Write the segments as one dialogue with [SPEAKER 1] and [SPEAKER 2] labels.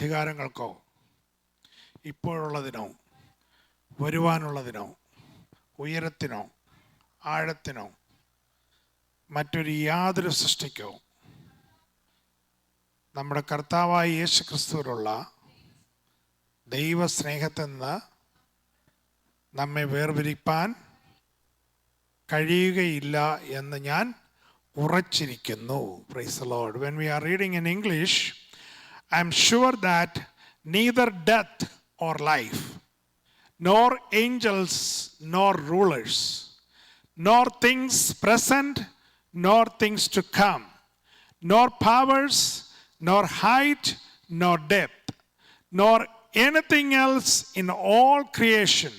[SPEAKER 1] അധികാരങ്ങൾക്കോ ഇപ്പോഴുള്ളതിനോ വരുവാനുള്ളതിനോ ഉയരത്തിനോ ആഴത്തിനോ മറ്റൊരു യാതൊരു സൃഷ്ടിക്കോ നമ്മുടെ കർത്താവായ യേശു ക്രിസ്തുവിലുള്ള ദൈവസ്നേഹത്തിൽ നിന്ന് നമ്മെ വേർപിരിപ്പാൻ കഴിയുകയില്ല എന്ന് ഞാൻ ഉറച്ചിരിക്കുന്നു. Praise the Lord. When we are reading in English, I am sure that neither death or life, nor angels, nor rulers, nor things present, nor things to come, nor powers, nor height, nor depth, nor anything else in all creation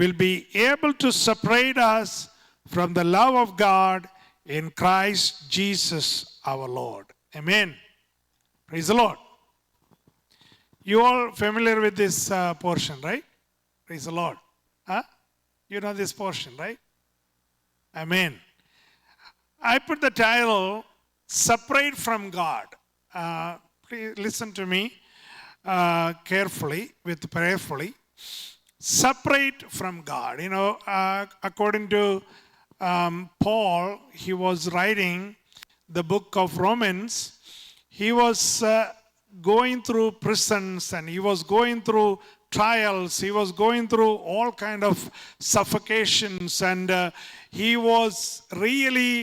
[SPEAKER 1] will be able to separate us from the love of God in Christ Jesus our Lord. Amen. Praise the Lord. You all familiar with this portion, right? Praise the Lord. Huh? You know this portion, right? Amen. I put the title, Separate from God. Please listen to me carefully, prayerfully. Separate from God. You know, according to Paul, he was writing the book of Romans. He was going through prisons and he was going through trials. He was going through all kind of suffocations, and he was really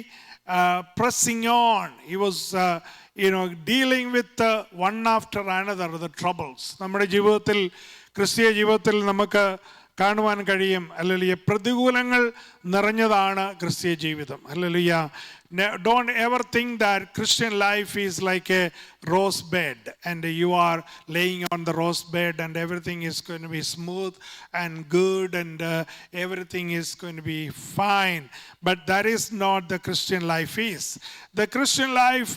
[SPEAKER 1] pressing on. He was dealing with one after another the troubles. നമ്മുടെ ജീവിതത്തിൽ, ക്രിസ്തീയ ജീവിതത്തിൽ നമുക്ക് കാണുവാൻ കഴിയും. Hallelujah, പ്രതികൂലങ്ങൾ നിറഞ്ഞതാണ് ക്രിസ്തീയ ജീവിതം. Hallelujah. Don't ever think that Christian life is like a rose bed and you are laying on the rose bed and everything is going to be smooth and good and everything is going to be fine. But that is not the Christian life is. The Christian life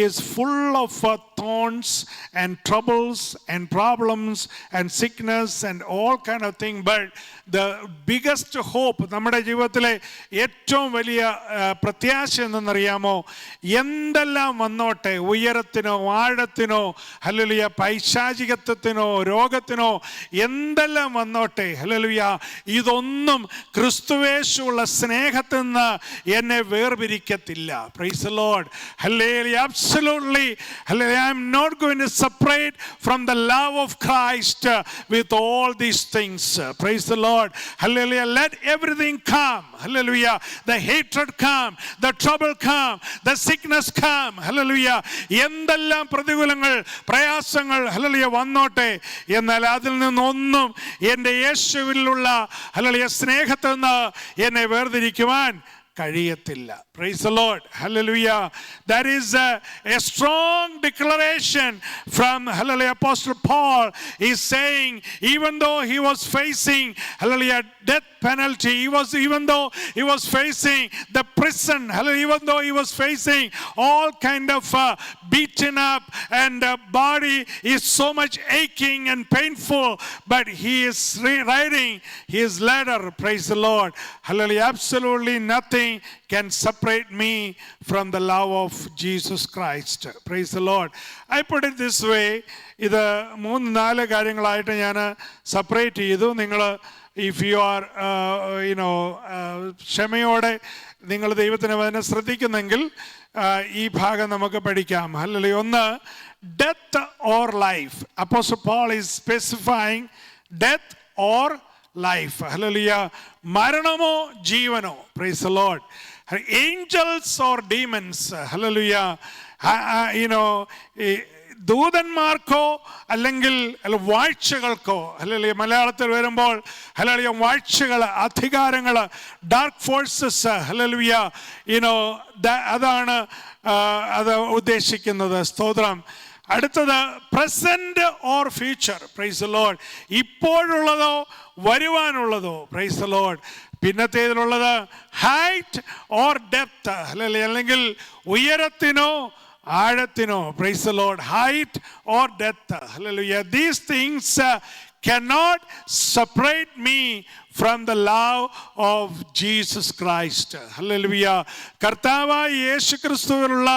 [SPEAKER 1] is full of thorns and troubles and problems and sickness and all kind of thing. But the biggest hope, നമ്മുടെ ജീവിതത്തിലെ ഏറ്റവും വലിയ പ്രത്യാശ എന്തെന്നറിയാമോ? എന്തെല്ലാം വന്നോട്ടെ, ഉയരത്തിനോ ആഴത്തിനോ hallelujah പൈശാചികത്വത്തിനോ രോഗത്തിനോ എന്തെല്ലാം വന്നോട്ടെ, hallelujah, ഇതൊന്നും ക്രിസ്തുവേശുള്ള സ്നേഹത്തിൽ നിന്ന് എന്നെ വേർപിരിക്കത്തില്ല. Praise the Lord. Hallelujah. Absolutely. Hallelujah. I am not going to separate from the love of Christ with all these things. Praise the Lord. Hallelujah. Let everything come. Hallelujah. The hatred come, the trouble come, the sickness come. Hallelujah. എന്തെല്ലാം പ്രതികൂലങ്ങൾ പ്രയാസങ്ങൾ hallelujah വന്നോട്ടെ, എന്നാൽ അതിൽ നിന്നൊന്നും എൻ്റെ യേശുവിലുള്ള hallelujah സ്നേഹത്തിൽ നിന്ന് എന്നെ വേർതിരിക്കുവാൻ കഴിയത്തില്ല. Praise the Lord. Hallelujah. That is a strong declaration from hallelujah Apostle Paul. Is saying, even though he was facing hallelujah death penalty, even though he was facing the prison, hallelujah, even though he was facing all kind of beaten up and body is so much aching and painful, but he is writing his letter. Praise the Lord. Hallelujah. Absolutely nothing can separate me from the love of Jesus Christ. Praise the Lord. I put it this way. ഇത് 3-4 കാര്യങ്ങളായിട്ട് ഞാൻ separate ചെയ്തു. നിങ്ങൾ if you are ക്ഷമയോടെ നിങ്ങൾ ദൈവത്തിന് വചനം ശ്രദ്ധിക്കുന്നെങ്കിൽ ഈ ഭാഗം നമുക്ക് പഠിക്കാം. ഹല്ലേലൂയ. ഒന്ന്, death or life. Apostle Paul is specifying death or life. Hallelujah. മരണമോ ജീവനോ. Praise the lord. Angels or demons. Hallelujah. ദൂതന്മാർക്കോ അല്ലെങ്കിൽ വാഴ്ചകൾക്കോ, ഹല്ലേലൂയ, മലയാളത്തിൽ വരുമ്പോൾ ഹല്ലേലൂയ വാഴ്ചകൾ, അധികാരങ്ങൾ, ഡാർക്ക് ഫോഴ്സസ്, ഹല്ലേലൂയ, അതാണ് അത് ഉദ്ദേശിക്കുന്നത്. സ്തോത്രം. അടുത്തത് present or future. Praise the lord. ഇപ്പോഴുള്ളതോ വരുവാനുള്ളതോ. Praise the lord. പിന്നത്തേതിലുള്ളത് ഹൈറ്റ് ഓർ ഡെപ്ത്, അല്ലെങ്കിൽ ഉയരത്തിനോ ആഴത്തിനോ. Praise the lord. Height or depth. Hallelujah. These things cannot separate me from the love of Jesus Christ. Hallelujah. കർത്താവായ യേശു ക്രിസ്തുവിലുള്ള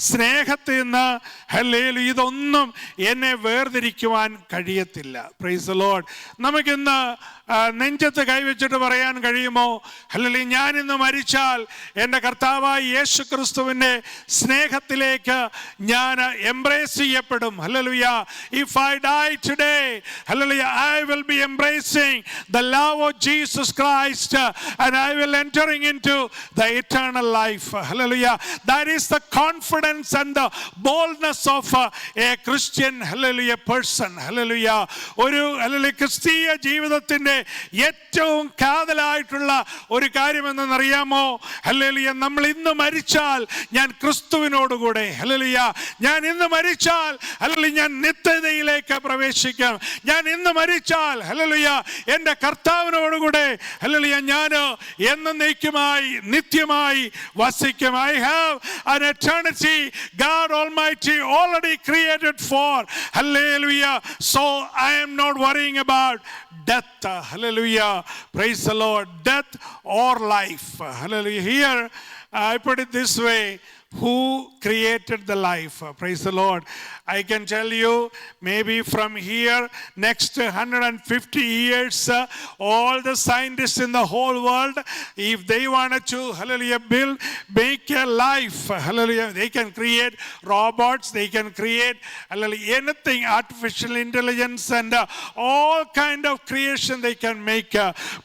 [SPEAKER 1] സ്നേഹത്തിൽ നിന്ന് ഹല്ലേലൂയ ഇതൊന്നും എന്നെ വേർതിരിക്കുവാൻ കഴിയത്തില്ല. Price the Lord. നമുക്കിന്ന് നെഞ്ചത്ത് കൈവച്ചിട്ട് പറയാൻ കഴിയുമോ, ഹല്ലേലൂയ, ഞാൻ ഇന്ന് മരിച്ചാൽ എൻ്റെ കർത്താവായ യേശു ക്രിസ്തുവിൻ്റെ സ്നേഹത്തിലേക്ക് ഞാൻ എംബ്രേസ് ചെയ്യപ്പെടും. Hallelujah. If I die today, hallelujah, I will be embracing the love of Jesus Christ and I will entering into the eternal life. Hallelujah. That is the confidence and the boldness of a Christian, hallelujah, person. Hallelujah. ഒരു hallelujah ക്രിസ്തീയ ജീവിതത്തിൻ്റെ ഏറ്റവും കാതലായിട്ടുള്ള ഒരു കാര്യം എന്തെന്നറിയാമോ? Hallelujah, നമ്മൾ ഇന്ന് മരിച്ചാൽ ഞാൻ ക്രിസ്തുവിനോടുകൂടെ, ഹല്ലേലൂയ, ഞാൻ ഇന്ന് മരിച്ചാൽ ഹല്ലേലൂയ ഞാൻ നിത്യതയിലേക്ക് പ്രവേശിക്കും. ഞാൻ ഇന്ന് മരിച്ചാൽ ഹല്ലേലൂയ എൻ്റെ കർത്താവിനോടുകൂടെ ഹല്ലേലൂയ ഞാൻ എന്നേക്കുമായി നിത്യമായി വസിക്കും. I have an eternity God Almighty already created for. Hallelujah. So I am not worrying about death. Hallelujah. Praise the Lord. Death or life. Hallelujah. Here I put it this way. Who created the life? Praise the Lord. I can tell you, maybe from here, next 150 years, all the scientists in the whole world, if they wanted to, hallelujah, make a life, hallelujah, they can create robots, they can create, hallelujah, anything, artificial intelligence and all kind of creation they can make.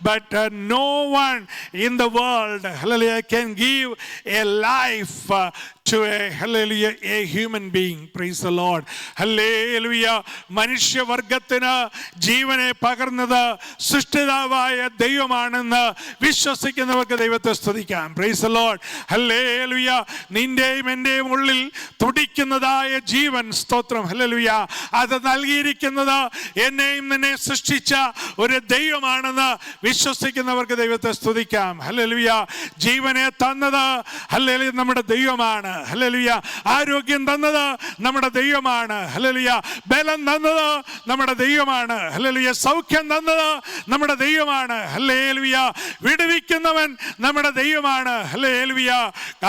[SPEAKER 1] But no one in the world, hallelujah, can give a life to a, hallelujah, a human being. Praise the Lord. Hallelujah. മനുഷ്യവർഗത്തിന് ജീവനെ പകർന്നത് സൃഷ്ടിതാവായ ദൈവമാണെന്ന് വിശ്വസിക്കുന്നവർക്ക് ദൈവത്തെ സ്തുതിക്കാം. Praise the Lord. Hallelujah. നിന്റെയും എൻ്റെയും ഉള്ളിൽ തുടിക്കുന്നതായ ജീവൻ, സ്തോത്രം, hallelujah, അത് നൽകിയിരിക്കുന്നത് എന്നെയും നിന്നെ സൃഷ്ടിച്ച ഒരു ദൈവമാണെന്ന് വിശ്വസിക്കുന്നവർക്ക് ദൈവത്തെ സ്തുതിക്കാം. ഹല്ലേലൂയ. ജീവനെ തന്നത് ഹല്ലേലൂയ നമ്മുടെ ദൈവമാണ്. ഹല്ലേലൂയ. ആരോഗ്യം തന്നത് നമ്മുടെ ദൈവമാണ്. ഹല്ലേലൂയ. ബലം തന്നത് നമ്മുടെ ദൈവമാണ്. ഹല്ലേലൂയ. സൗഖ്യം തന്നത് നമ്മുടെ ദൈവമാണ്. ഹല്ലേലൂയ. വിടുവിക്കുന്നവൻ നമ്മുടെ ദൈവമാണ്. Hallelujah.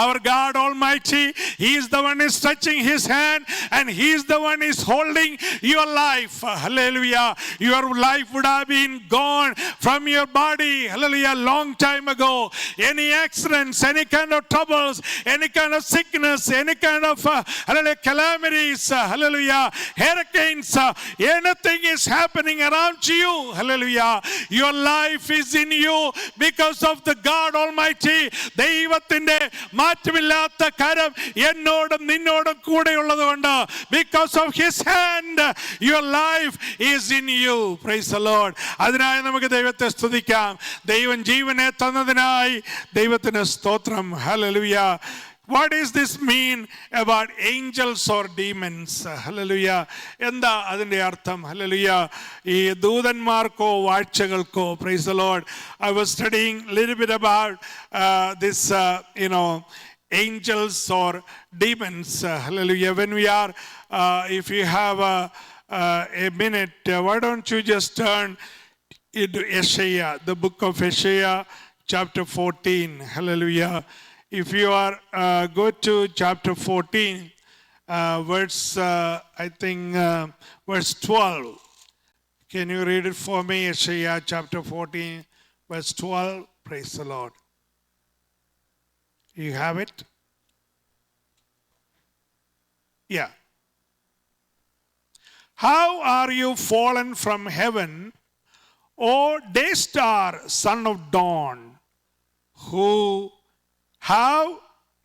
[SPEAKER 1] Our God Almighty, He is the one is stretching His hand and He is the one is holding your life. Hallelujah. Your life would have been gone from your body, hallelujah, long time ago. Any accidents, any kind of troubles, any kind of sickness, any kind of hallelujah, calamities, hallelujah, hurricanes, anything is happening around you, hallelujah, your life is in you because of the God Almighty. ദൈവത്തിന്റെ മാറ്റമില്ലാത്ത കരം എന്നോടും നിന്നോടും കൂടെയുള്ളതുകൊണ്ട്, because of His hand, your life is in you. Praise the Lord. അതിനായി നമുക്ക് ദൈവത്തെ സ്തുതിക്കാം. ദൈവം ജീവനെ തന്നതിനായി ദൈവത്തിന് സ്തോത്രം. Hallelujah. What does this mean about angels or demons? Hallelujah. എന്താ അതിൻ്റെ അർത്ഥം? ഹല്ലേലൂയ. ഈ ദൂതന്മാർക്കോ വാഴ്ചകൾക്കോ, praise the Lord. I was studying a little bit about this, angels or demons. Hallelujah. When we are, if you have a minute, why don't you just turn into Isaiah, the book of Isaiah, chapter 14. Hallelujah. If you are, go to chapter 14, verse, verse 12. Can you read it for me? Isaiah chapter 14, verse 12. Praise the Lord. You have it? Yeah. How are you fallen from heaven, O day star, son of dawn, how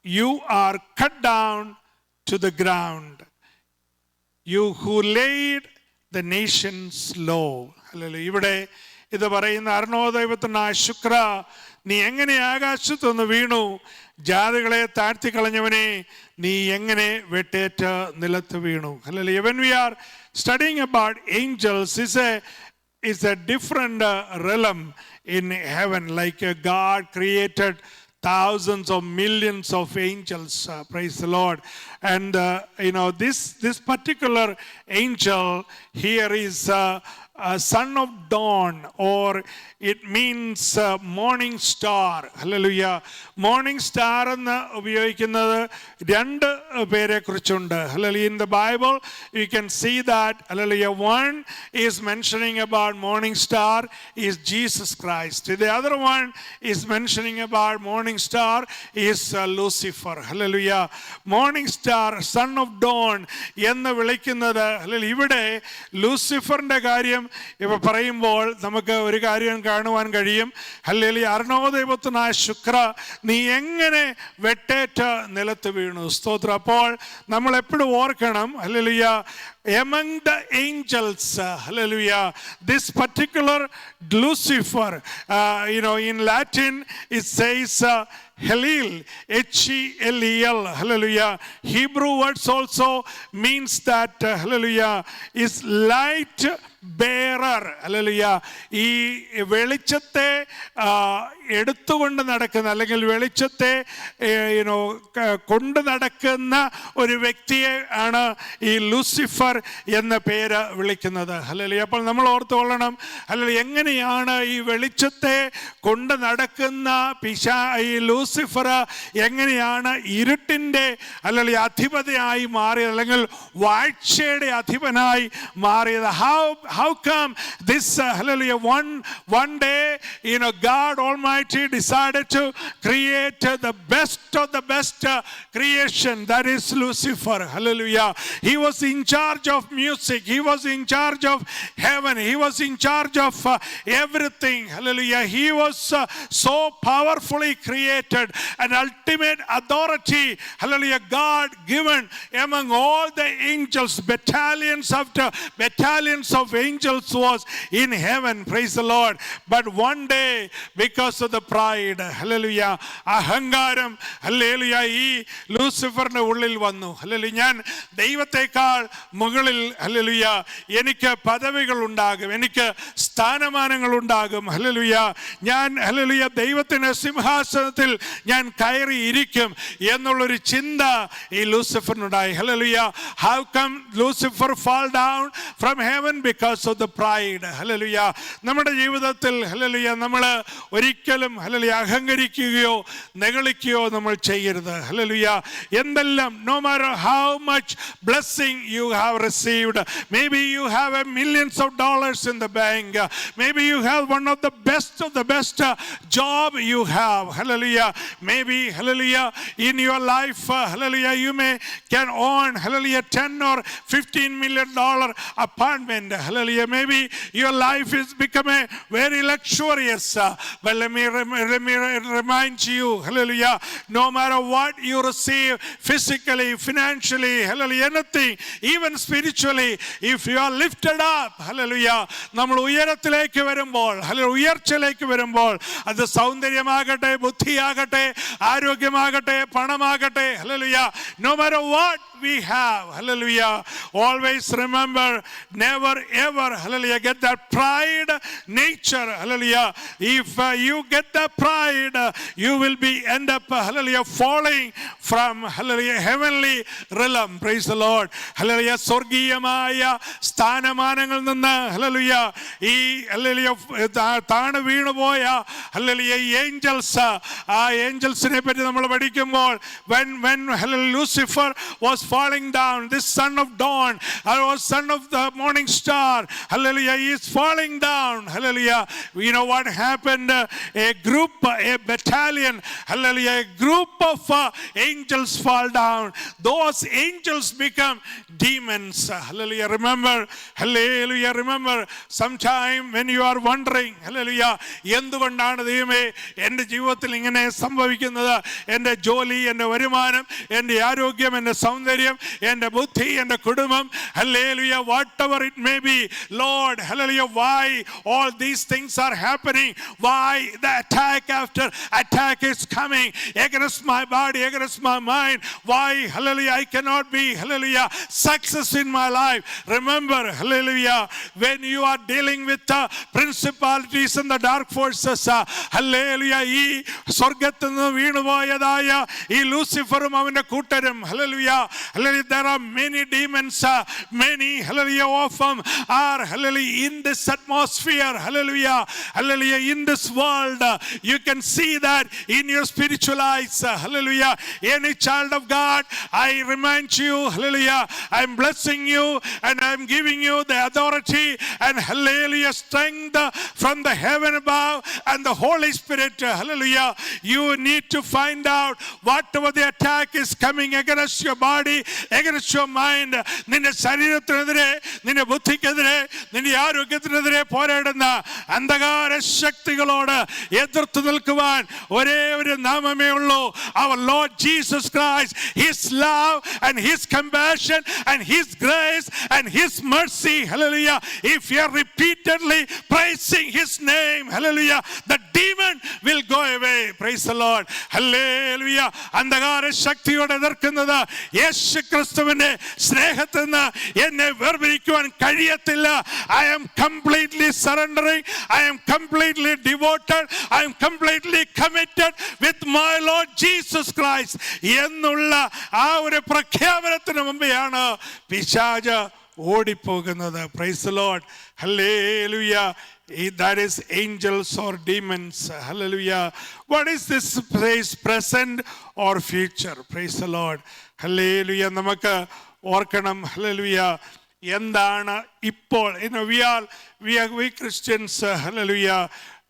[SPEAKER 1] you are cut down to the ground, you who laid the nations low. Hallelujah. ഇവിടെ ഇത് പറയുന്ന അരുണോദൈവത്തിനായ ശുക്ര, നീ എങ്ങനെ ആകാശത്തുനിന്ന് വീണു, ജാതികളെ താഴ്ത്തി കളഞ്ഞവനെ നീ എങ്ങനെ വെട്ടേറ്റ് നിലത്ത് വീണു. Hallelujah. When we are studying about angels, is a different realm in heaven. Like God created thousands of millions of angels. Praise the Lord. And this particular angel here is son of dawn, or it means morning star. Hallelujah. Morning star എന്ന് ഉപയോഗിക്കുന്നത് രണ്ട് പേരെ കുറിച്ചുണ്ട്. Hallelujah. In the Bible you can see that, hallelujah, one is mentioning about morning star is Jesus Christ. The other one is mentioning about morning star is Lucifer. Hallelujah. Morning star, son of dawn എന്ന് വിളിക്കുന്നത്, hallelujah, ഇവിടെ ലൂസിഫറിന്റെ കാര്യം ഇവ പറയുമ്പോൾ നമുക്ക് ഒരു കാര്യം കാണുവാൻ കഴിയും. ഹല്ലേലൂയ. അരുണോദയപുത്രനായ ശുക്ര, നീ എങ്ങനെ വെട്ടേറ്റ് നിലത്ത് വീണു. സ്തോത്രം. അപ്പോൾ നമ്മൾ എപ്പോഴും ഓർക്കണം, hallelujah, among the angels, hallelujah, this particular Lucifer, in Latin it says Helil, H-E-L-E-L, hallelujah. Hebrew words also means that, hallelujah, is light bearer, hallelujah. ഈ വെളിച്ചത്തെ എടുത്തുകൊണ്ട് നടക്കുന്ന, അല്ലെങ്കിൽ വെളിച്ചത്തെ കൊണ്ട് നടക്കുന്ന ഒരു വ്യക്തിയെ ആണ് ഈ ലൂസിഫർ എന്ന പേര് വിളിക്കുന്നത്. ഹല്ലേലൂയ. അപ്പോൾ നമ്മൾ ഓർത്തുകൊള്ളണം, ഹല്ലേലൂയ, എങ്ങനെയാണ് ഈ വെളിച്ചത്തെ കൊണ്ട് നടക്കുന്ന ഈ ലൂസിഫർ എങ്ങനെയാണ് ഇരുട്ടിൻ്റെ, ഹല്ലേലൂയ, അധിപതിയായി മാറിയത്, അല്ലെങ്കിൽ വാഴ്ചയുടെ അധിപനായി മാറിയത്. How come this, hallelujah, one day, God Almighty decided to create the best of the best creation, that is Lucifer. Hallelujah. He was in charge of music. He was in charge of heaven. He was in charge of everything. Hallelujah. He was so powerfully created, an ultimate authority, hallelujah, God given among all the angels. Battalions after battalions of angels was in heaven. Praise the Lord. But one day, because of the pride, hallelujah, അഹങ്കാരം, hallelujah, ഈ ലൂസിഫറിന്റെ ഉള്ളിൽ വന്നു. hallelujah, ഞാൻ ദൈവത്തെക്കാൾ മുകളിൽ, hallelujah, എനിക്ക് പദവികൾ ഉണ്ടാകും, എനിക്ക് സ്ഥാനമാനങ്ങൾ ഉണ്ടാകും, hallelujah, ഞാൻ, hallelujah, ദൈവത്തിന്റെ സിംഹാസനത്തിൽ ഞാൻ കയറി ഇരിക്കും എന്നുള്ളൊരു ചിന്ത ഈ ലൂസിഫറിനുണ്ടായി. hallelujah. How come Lucifer fall down from heaven? Because of the pride. hallelujah. നമ്മുടെ ജീവിതത്തിൽ, hallelujah, നമ്മൾ ഒരിക്കലും, hallelujah, അഹങ്കരിക്കുകയോ നെഗളിക്കുകയോ നമ്മൾ ചെയ്യരുത്. hallelujah. എന്തെല്ലാം, no matter how much blessing you have received, maybe you have millions of dollars in the bank, maybe you have one of the best job you have, hallelujah, maybe, hallelujah, in your life, hallelujah, you can own, hallelujah, 10 or 15 million dollar apartment, hallelujah, maybe your life is become a very luxurious, but let me remind you, hallelujah, no matter what you receive physically, financially, hallelujah, anything, even spiritually, if you are lifted up, hallelujah, നമ്മൾ ഉയരത്തിലേക്ക് വരുമ്പോൾ, hallelujah, ഉയർച്ചയിലേക്ക് വരുമ്പോൾ, അത് സൗന്ദര്യമാകട്ടെ, ബുദ്ധിയാകട്ടെ, ആരോഗ്യമാകട്ടെ, പണമാകട്ടെ, hallelujah, no matter what we have, hallelujah, always remember, never ever, hallelujah, get that pride nature, hallelujah. If you get that pride, you will be end up, hallelujah, falling from, hallelujah, heavenly realm. Praise the Lord. hallelujah, സ്വർഗീയമായ സ്ഥാനമാനങ്ങളിൽ നിന്ന്, hallelujah, ഈ, hallelujah, താണു വീണുപോയ, hallelujah, Angeles, ആ ഏഞ്ചൽസിനെ പറ്റി നമ്മൾ പഠിക്കുമ്പോൾ, when hallelujah, Lucifer was falling down, this son of dawn, or son of the morning star, hallelujah, he is falling down, hallelujah. You know what happened? A group, a battalion, hallelujah, a group of angels fall down. Those angels become demons. Hallelujah. Remember, hallelujah, remember, sometime when you are wondering, hallelujah, എന്തുകൊണ്ടാണ് ദൈവമേ എൻ്റെ ജീവിതത്തിൽ ഇങ്ങനെ സംഭവിക്കുന്നത്? എൻ്റെ ജോലി, എൻ്റെ വരുമാനം, എൻ്റെ ആരോഗ്യം, എൻ്റെ സൗന്ദര്യം, എൻ്റെ ബുദ്ധി, എൻ്റെ കുടുംബം, hallelujah, whatever it may be, Lord, hallelujah, why all these things are happening? Why the attack after attack is coming against my body, against my mind? Why, hallelujah, I cannot be, hallelujah, success in my life? Remember, hallelujah, when you are dealing with principalities and the dark forces, hallelujah, ഈ സ്വർഗത്തിൽ നിന്ന് വീണുപോയതായ ഈ ലൂസിഫറും അവന്റെ കൂട്ടരും, hallelujah, Hallelujah. There are many demons, many, hallelujah, of them are, hallelujah, in this atmosphere. Hallelujah. Hallelujah. In this world, you can see that in your spiritual eyes. Hallelujah. Any child of God, I remind you, hallelujah, I'm blessing you and I'm giving you the authority and, hallelujah, strength from the heaven above and the Holy Spirit. Hallelujah. You need to find out whatever the attack is coming against your body, against your mind, നിന്റെ ശരീരത്തിനെതിരെ, നിന്റെ ബുദ്ധിക്കെതിരെ, നിന്റെ ആരോഗ്യത്തിനെതിരെ പോരാടുന്ന അന്ധകാര ശക്തികളോട് എതിർത്ത് നിൽക്കുവാൻ ഒരേ ഒരു നാമമേ ഉള്ളൂ. Our Lord Jesus Christ, His love and His compassion and His grace and His mercy. Hallelujah. If you are repeatedly praising His name, hallelujah, the demon will go away. Praise the Lord. Hallelujah. അന്ധകാര ശക്തിയോട് എതിർക്കുന്നത് യേശു ക്രിസ്തുവിന്റെ സ്നേഹത്തിൽ നിന്ന് എന്നെ വേർപിരിക്കുവാൻ കഴിയത്തില്ല. I am completely surrendering. I am completely devoted. I am completely committed with my Lord Jesus Christ എന്നുള്ള ആ ഒരു പ്രഖ്യാപനത്തിന് മുമ്പെയാണ് പിശാച് ഓടിപ്പോകുന്നത്. Praise the Lord. Hallelujah. That is angels or demons. Hallelujah. What is this place, present or future? Praise the Lord. Hallelujah. നമുക്ക് ഓർക്കണം. Hallelujah. എന്താണ് ഇപ്പോൾ? We Christians, hallelujah,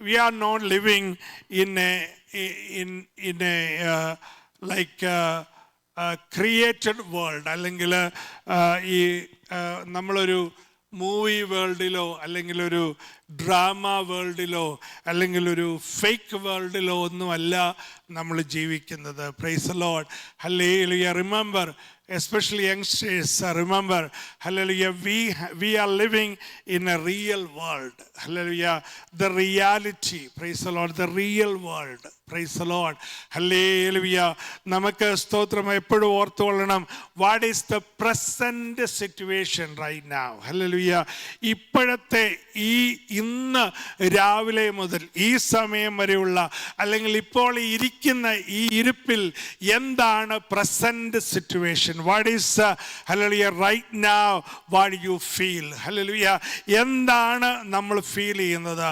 [SPEAKER 1] we are not living in a like a created world. അല്ലെങ്കിൽ ഈ നമ്മളൊരു movie വേൾഡിലോ അല്ലെങ്കിൽ ഒരു drama വേൾഡിലോ അല്ലെങ്കിൽ ഒരു ഫേക്ക് വേൾഡിലോ ഒന്നുമല്ല നമ്മൾ ജീവിക്കുന്നത്. Price the Lord. Hallelujah. Remember, especially youngsters, remember, hallelujah, we are living in a real world. Hallelujah. The reality, praise the Lord, the real world. Praise the Lord. Hallelujah. നമുക്ക് സ്തോത്രം എപ്പോഴും ഓർത്തുകൊള്ളണം. What is the present situation right now? Hallelujah. ഇപ്പോഴത്തെ ഇന്ന് രാവിലെ മുതൽ ഈ സമയം വരെയുള്ള അല്ലെങ്കിൽ ഇപ്പോൾ ഇരിക്കുന്ന ഈ ഇരിപ്പിൽ എന്താണ് present situation? What is hallelujah right now what you feel? Hallelujah. എന്താണ് നമ്മൾ ഫീൽ ചെയ്യുന്നത്?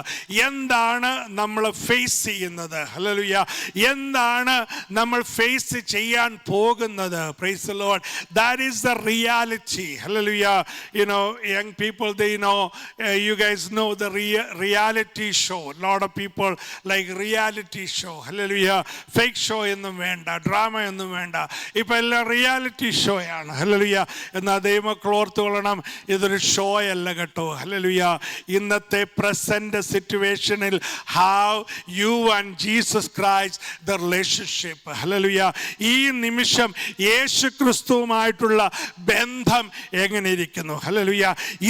[SPEAKER 1] എന്താണ് നമ്മൾ ഫേസ് ചെയ്യുന്നത്? Hallelujah. എന്താണ് നമ്മൾ ഫേസ് ചെയ്യാൻ പോകുന്നത്? Praise the Lord. That is the reality. Hallelujah. You know, young people, they know, you guys know the reality show. A lot of people like reality show. Hallelujah. Fake show ഒന്നും വേണ്ട, drama ഒന്നും വേണ്ട. ഇപ്പം എല്ലാം reality show ആണ്. Hallelujah. എന്നാൽ ദൈവമക്കൾ ഓർത്തുകൊള്ളണം, ഇതൊരു ഷോ അല്ല കേട്ടോ. ഹല്ലേലൂയ. ഇന്നത്തെ പ്രസന്റ് സിറ്റുവേഷനിൽ how you and Jesus Christ the relationship. Hallelujah. ഈ നിമിഷം യേശു ക്രിസ്തുവുമായിട്ടുള്ള ബന്ധം എങ്ങനെ ഇരിക്കുന്നു? ഹല്ലേലൂയ.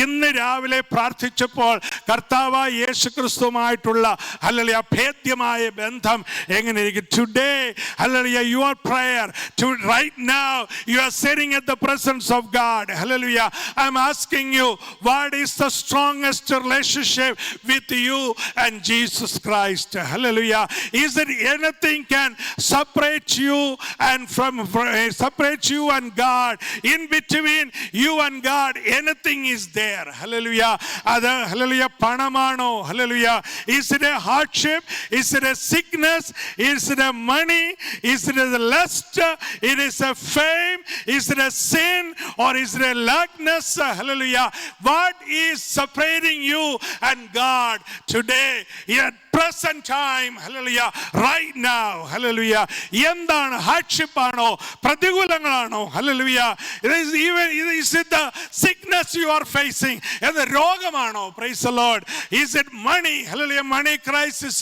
[SPEAKER 1] ഇന്ന് രാവിലെ പ്രാർത്ഥിച്ചപ്പോൾ കർത്താവായ യേശു ക്രിസ്തുവുമായിട്ടുള്ള ഹല്ലേലൂയ ഭേദ്യമായ ബന്ധം എങ്ങനെ ഇരിക്കും? Today, hallelujah, your prayer to right now you are sitting at the presence of God. Hallelujah. I'm asking you, what is the strongest relationship with you and Jesus Christ? Hallelujah. Is there anything can separate you and separate you and God? In between you and God, anything is there. Hallelujah. Other, hallelujah, panamano. Hallelujah. Is it a hardship? Is it a sickness? Is it a money? Is it a lust? It is a fame? Is it a sin? Or is it a lackness? Hallelujah. What is separating you and God today? At present time. Hallelujah. Right now. Hallelujah. എന്താണ്? Hardship ആണോ? പ്രതികൂലങ്ങളാണോ? Hallelujah. Is it the sickness you are facing? അത് രോഗമാണോ? Praise the Lord. Is it money? Hallelujah. Money crisis.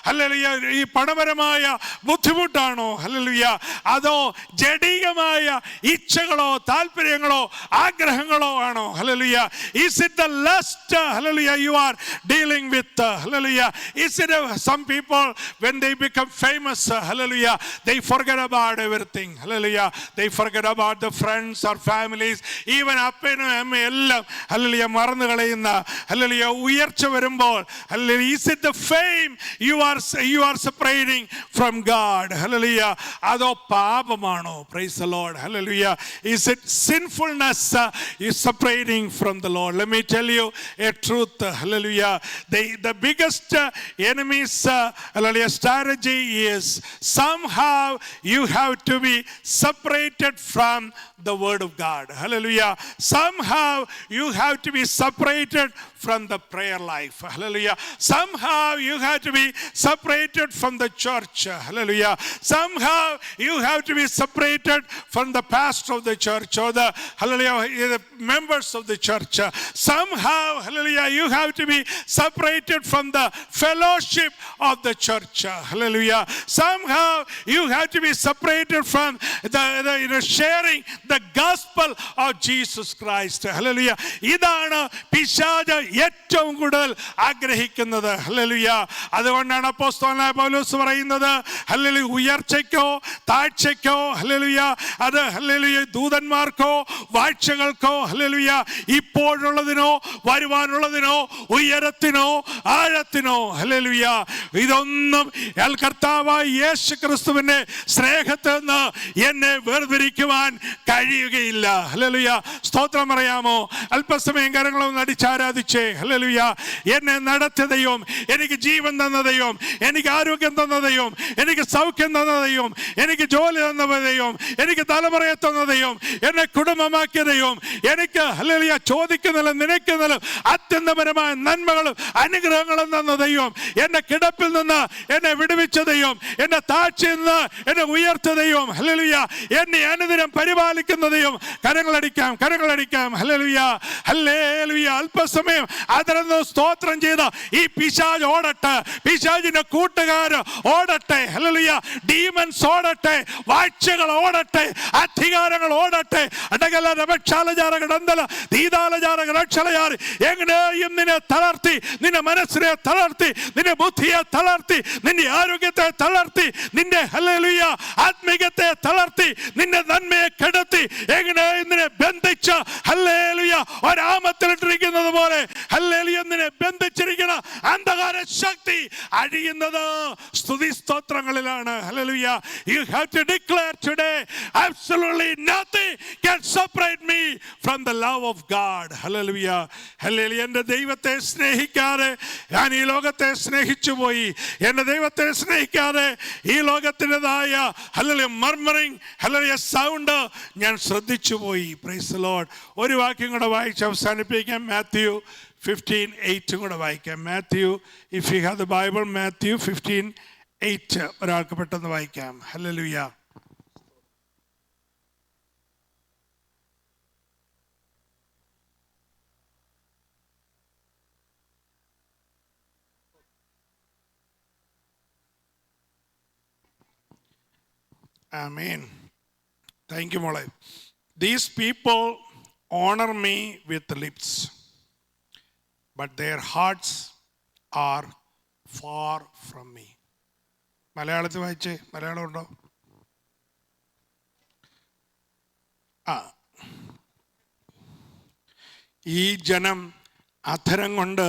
[SPEAKER 1] Hallelujah. ഈ പണപരമായ ബുദ്ധിമുട്ടാണോ? Hallelujah. അതോ ജഡികമായ ഇച്ഛകളോ താല്പര്യങ്ങളോ ആഗ്രഹങ്ങളോ ആണോ? Hallelujah. Is it the lust? Hallelujah. You are dealing with. Hallelujah. Is it some people, when they become famous, hallelujah, they forget about everything, hallelujah. They forget about the friends or families, even അപ്പനും അമ്മയും എല്ലാം hallelujah മറന്നു കളയുന്ന, hallelujah, ഉയർച്ച വരുമ്പോൾ, hallelujah, is it the fame you are separating from God, hallelujah, അതോ പാപമാണോ? Praise the Lord, hallelujah. Is it sinfulness is separating from the Lord? Let me tell you a truth, hallelujah. The biggest enemy's hallelujah strategy is somehow you have to be separated from the word of God, hallelujah. Somehow you have to be separated from the prayer life, hallelujah. Somehow you have to be separated from the church, hallelujah. Somehow you have to be separated from the pastor of the church or the, hallelujah, the members of the church. Somehow, hallelujah, you have to be separated from the fellowship of the church, hallelujah. Somehow you have to be separated from the sharing the gospel of Jesus Christ, hallelujah. ഇതാണ് പിശാച് ഏറ്റവും കൂടുതൽ ആഗ്രഹിക്കുന്നത്, hallelujah. അതുകൊണ്ടാണ് അപ്പോസ്തലനായ പൗലോസ് പറയുന്നത്, hallelujah, ഉയർച്ചയ്ക്കോ താഴ്ചയ്ക്കോ, hallelujah, അത് hallelujah ദൂതന്മാർക്കോ വാഴ്ചകൾക്കോ, hallelujah, ഇപ്പോഴുള്ളതിനോ വരുവാനുള്ളതിനോ ഉയരത്തിനോ ആഴത്തിനോ, hallelujah, ഇതൊന്നും കർത്താവായ യേശു ക്രിസ്തുവിന്റെ സ്നേഹത്തിൽ നിന്ന് എന്നെ വേർതിരിക്കുവാൻ കഴിയുകയില്ല, ഹല്ലേലൂയ. സ്തോത്രം പറയാമോ? അല്പസമയം കരങ്ങളൊന്ന് അടിച്ചാരാധിച്ചേ, ഹല്ലേലൂയ. എന്നെ നടത്തിയ ദൈവം, എനിക്ക് ജീവൻ തന്ന ദൈവം, എനിക്ക് ആരോഗ്യം തന്ന ദൈവം, എനിക്ക് സൗഖ്യം തന്ന ദൈവം, എനിക്ക് ജോലി തന്ന ദൈവം, എനിക്ക് തലമുറയെ തന്ന ദൈവം, എന്നെ കുടുംബമാക്കിയ ദൈവം, എനിക്ക് ഹല്ലേലൂയ ചോദിക്കുന്നതിലും നിനയ്ക്കുന്നതിലും അത്യന്തപരമായ നന്മകളും അനുഗ്രഹങ്ങളും തന്ന ദൈവം, എന്നെ കിടപ്പിൽ നിന്ന് എന്നെ വിടുവിച്ച ദൈവം, എന്നെ താഴ്ചയിൽ നിന്ന് എന്നെ ഉയർത്തിയ ദൈവം, ഹല്ലേലൂയ, എന്നെ അനുദിനം പരിപാലിക്കുന്ന ദൈവം. കരങ്ങളടിക്കാം, കരങ്ങളടിക്കാം, ഹല്ലേലൂയ, ഹല്ലേലൂയ. അല്പസമയം അതിരന്ന് സ്തോത്രം ചെയ്ത ഈ പിശാച് ഓടട്ടെ, പിശാചിന്റെ കൂട്ടുകാർ ഓടട്ടെ, ഹല്ലേലൂയ, ഡീമൻസ് ഓടട്ടെ, വാഴ്ചകൾ ഓടട്ടെ, അധികാരങ്ങൾ ഓടട്ടെ. എങ്ങനെയും നിന്നെ തളർത്തി, നിന്റെ മനസ്സിനെ തളർത്തി, നിന്റെ ബുദ്ധിയെ തളർത്തി, നിന്റെ ആരോഗ്യത്തെ തളർത്തി, നിന്റെ ഹല്ലേലൂയ ആത്മീയത്തെ തളർത്തി, നിന്റെ നന്മയെ കെടുത്തി, എങ്ങനെയും നിന്നെ ബന്ധിച്ച്, ഹല്ലേലൂയ, ഒരാമത്തിലിട്ടിരിക്കുന്നത് പോലെ, ഹല്ലേലൂയ, നിന്നെ ബന്ധിച്ചിരിക്കുന്ന അന്ധകാര ശക്തി അഴിയുന്നത് സ്തുതി സ്തോത്രങ്ങളിലാണ്, hallelujah. You have to declare today, absolutely nothing can separate me from the love of God, hallelujah, hallelujah. എൻ്റെ ദൈവത്തെ സ്നേഹിക്കാതെ ഞാൻ ഈ ലോകത്തെ സ്നേഹിച്ചു പോയി. എൻ്റെ ദൈവത്തെ സ്നേഹിക്കാതെ ഈ ലോകത്തിൻ്റെതായ ഹല്ലേലൂയ മർമറിംഗ്, ഹല്ലേലൂയ സൗണ്ട് ഞാൻ ശ്രദ്ധിച്ചു പോയി. Price the Lord. ഒരു വാക്യം കൂടെ വായിച്ച് അവസാനിപ്പിക്കാം. മാത്യു 15:8 കൂടെ വായിക്കാം. Mathew, if you have the Bible, Mathew 15:8 ഒരാൾക്ക് പെട്ടെന്ന് വായിക്കാം. ഹല്ലേലൂയ. Amen. Thank you, മോളെ. These people honor me with the lips, but their hearts are far from me. മലയാളത്തിൽ വായിച്ചേ. മലയാളം ഉണ്ടോ? ഈ ജനം അധരം കൊണ്ട്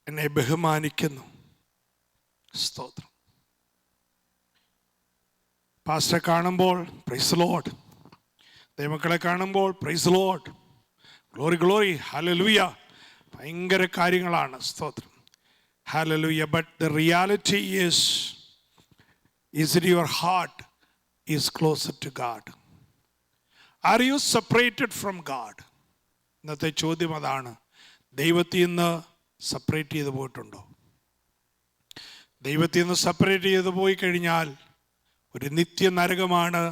[SPEAKER 1] എന്നെ ബഹുമാനിക്കുന്നു. സ്തോത്രം. പാസ്റ്ററെ കാണുമ്പോൾ പ്രൈസ് ദി ലോർഡ്, ദൈവമക്കളെ കാണുമ്പോൾ price the Lord, glory glory, hallelujah, ഭയങ്കര കാര്യങ്ങളാണ്. സ്തോത്രം, hallelujah. But the reality is it your heart is closer to God? Are you separated from God? ഇന്നത്തെ ചോദ്യം അതാണ്. ദൈവത്തിൽ നിന്ന് സെപ്പറേറ്റ് ചെയ്ത് പോയിട്ടുണ്ടോ? ദൈവത്തിൽ നിന്ന് സെപ്പറേറ്റ് ചെയ്ത് പോയി കഴിഞ്ഞാൽ ഒരു നിത്യ നരകമാണ്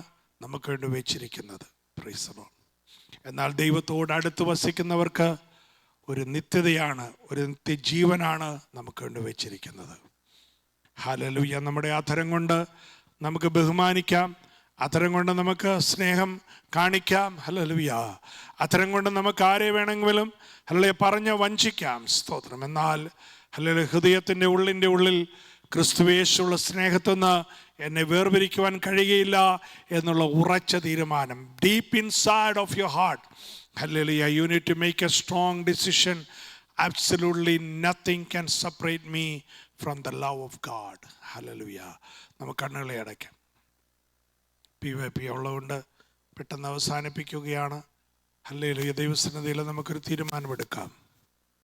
[SPEAKER 1] നമുക്ക് വേണ്ടി വെച്ചിരിക്കുന്നത്. Price the Lord. എന്നാൽ ദൈവത്തോട് അടുത്ത് വസിക്കുന്നവർക്ക് ഒരു നിത്യതയാണ്, ഒരു നിത്യജീവനാണ് നമുക്ക് വേണ്ടി വെച്ചിരിക്കുന്നത്. ഹല്ലേലൂയ. നമ്മുടെ അധരം കൊണ്ട് നമുക്ക് ബഹുമാനിക്കാം, അധരം കൊണ്ട് നമുക്ക് സ്നേഹം കാണിക്കാം. ഹല്ലേലൂയ. അധരം കൊണ്ട് നമുക്ക് ആരെ വേണമെങ്കിലും ഹല്ലേലൂയ പറഞ്ഞ് വഞ്ചിക്കാം. സ്തോത്രം. എന്നാൽ ഹല്ലേലൂയ. ഹൃദയത്തിൻ്റെ ഉള്ളിൽ ക്രിസ്തുവേശുള്ള സ്നേഹത്തുനിന്ന് എന്നെ വേർപിരിക്കുവാൻ കഴിയുകയില്ല എന്നുള്ള ഉറച്ച തീരുമാനം. Deep inside of your heart, hallelujah, you need to make a strong decision. Absolutely nothing can separate me from the love of God. Hallelujah. നമുക്ക് കണ്ണുകളെ അടയ്ക്കാം. PYP ഉള്ളതുകൊണ്ട് പെട്ടെന്ന് അവസാനിപ്പിക്കുകയാണ്. ഹല്ലേലൂയ. ദൈവസന്നിധിയിൽ നമുക്കൊരു തീരുമാനമെടുക്കാം.